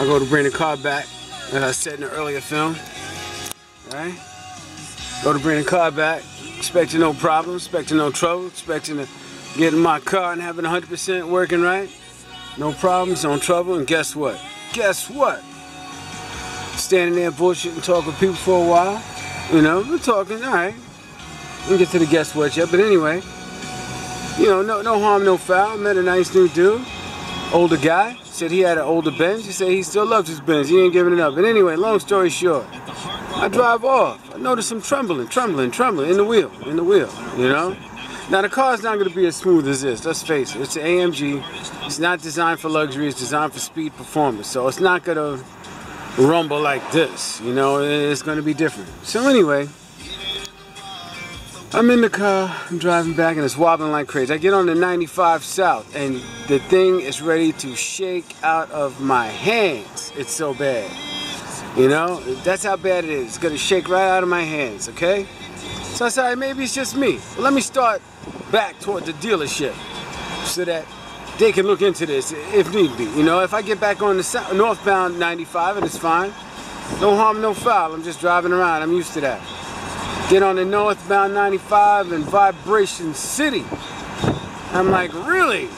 I go to bring the car back, as I said in the earlier film. Right? Go to bring the car back, expecting no problems, expecting no trouble, expecting to get in my car and have it 100% working right. No problems, no trouble, and guess what? Guess what? Standing there bullshitting, talking with people for a while. You know, we're talking, alright. We didn't get to the guess what yet, but anyway. You know, no harm, no foul. Met a nice new dude. Older guy. Said he had an older Benz. He said he still loves his Benz. He ain't giving it up. But anyway, long story short. I drive off. I notice some trembling in the wheel, you know? Now the car's not going to be as smooth as this, let's face it. It's an AMG. It's not designed for luxury, it's designed for speed performance. So it's not going to rumble like this, you know? It's going to be different. So anyway, I'm in the car, I'm driving back, and it's wobbling like crazy. I get on the 95 South, and the thing is ready to shake out of my hands. It's so bad. You know, that's how bad it is. It's gonna shake right out of my hands, okay? So I said, all right, maybe it's just me. Well, let me start back toward the dealership so that they can look into this if need be. You know, if I get back on the northbound 95 and it's fine, no harm, no foul. I'm just driving around. I'm used to that. Get on the northbound 95 and Vibration City. I'm like, really?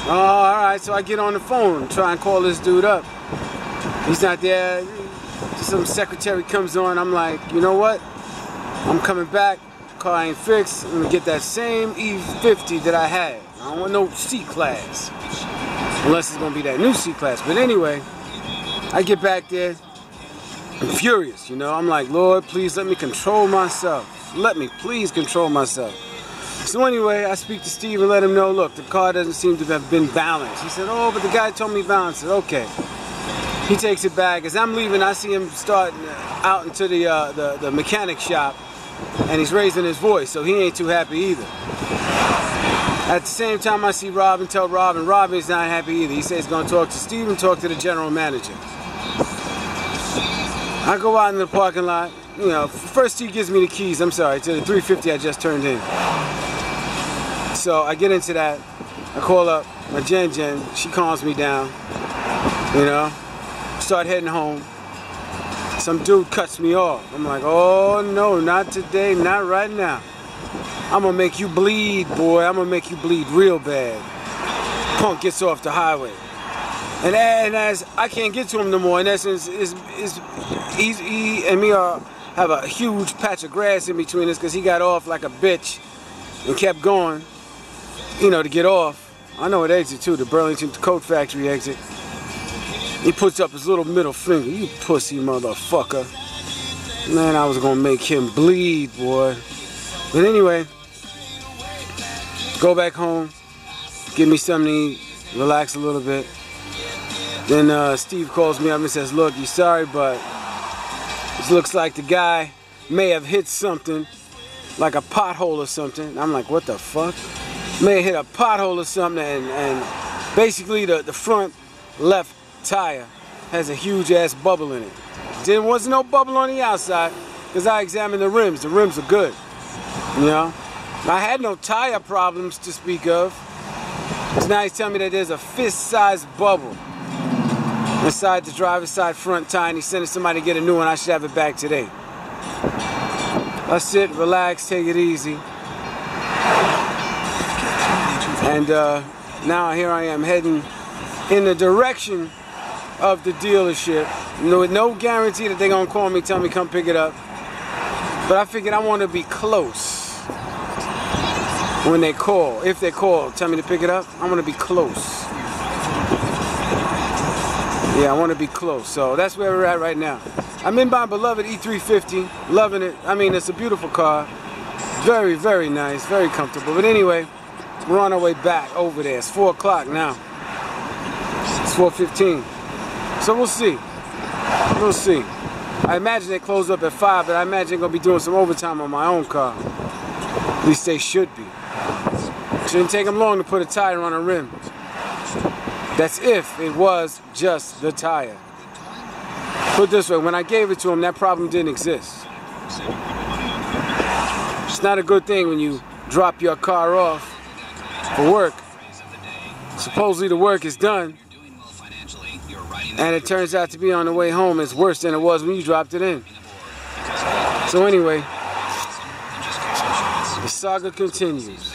Oh, all right. So I get on the phone, try and call this dude up. He's not there. Some secretary comes on. I'm like, you know what? I'm coming back. Car ain't fixed. I'm gonna get that same E50 that I had. I don't want no C-Class. Unless it's gonna be that new C-Class. But anyway, I get back there. I'm furious, you know. I'm like, Lord, please let me control myself. Let me please control myself. So anyway, I speak to Steve and let him know, look, the car doesn't seem to have been balanced. He said, oh, but the guy told me balance it. Okay. He takes it back. As I'm leaving, I see him starting out into the mechanic shop, and he's raising his voice, so he ain't too happy either. At the same time, I see Robin tell Robin. Robin's not happy either. He says he's going to talk to Steve and talk to the general manager. I go out in the parking lot. You know, first he gives me the keys, I'm sorry, to the 350 I just turned in. So I get into that. I call up my Jen. She calms me down. You know. Start heading home. Some dude cuts me off. I'm like, oh no, not today, not right now. I'm gonna make you bleed, boy. I'm gonna make you bleed real bad. Punk gets off the highway. And as I can't get to him no more, in essence, he and me have a huge patch of grass in between us because he got off like a bitch and kept going, you know, to get off. I know it exit too, the Burlington Coat Factory exit. He puts up his little middle finger. You pussy motherfucker. Man, I was gonna make him bleed, boy. But anyway, go back home, give me something to eat, relax a little bit. Then Steve calls me up and says, look, you're sorry, but it looks like the guy may have hit something, like a pothole or something. I'm like, what the fuck? May have hit a pothole or something, and basically the front left tire has a huge ass bubble in it. There wasn't no bubble on the outside because I examined the rims. The rims are good, you know. I had no tire problems to speak of. So now he's telling me that there's a fist-sized bubble inside the driver's side front tire, and he's sending somebody to get a new one. I should have it back today. I sit, relax, take it easy. And now here I am heading in the direction of the dealership. No guarantee that they're gonna call me, tell me come pick it up. But I figured I want to be close when they call. If they call, tell me to pick it up, I want to be close. Yeah, I want to be close. So that's where we're at right now. I'm in my beloved E350, loving it. I mean, it's a beautiful car. Very, very nice, very comfortable. But anyway, we're on our way back over there. It's 4 o'clock now. It's 4:15. So we'll see. We'll see. I imagine they close up at 5, but I imagine they're going to be doing some overtime on my own car. At least they should be. Shouldn't take them long to put a tire on a rim. That's if it was just the tire. Put it this way, when I gave it to him, that problem didn't exist. It's not a good thing when you drop your car off for work. Supposedly the work is done. And it turns out to be on the way home is worse than it was when you dropped it in. So anyway, the saga continues.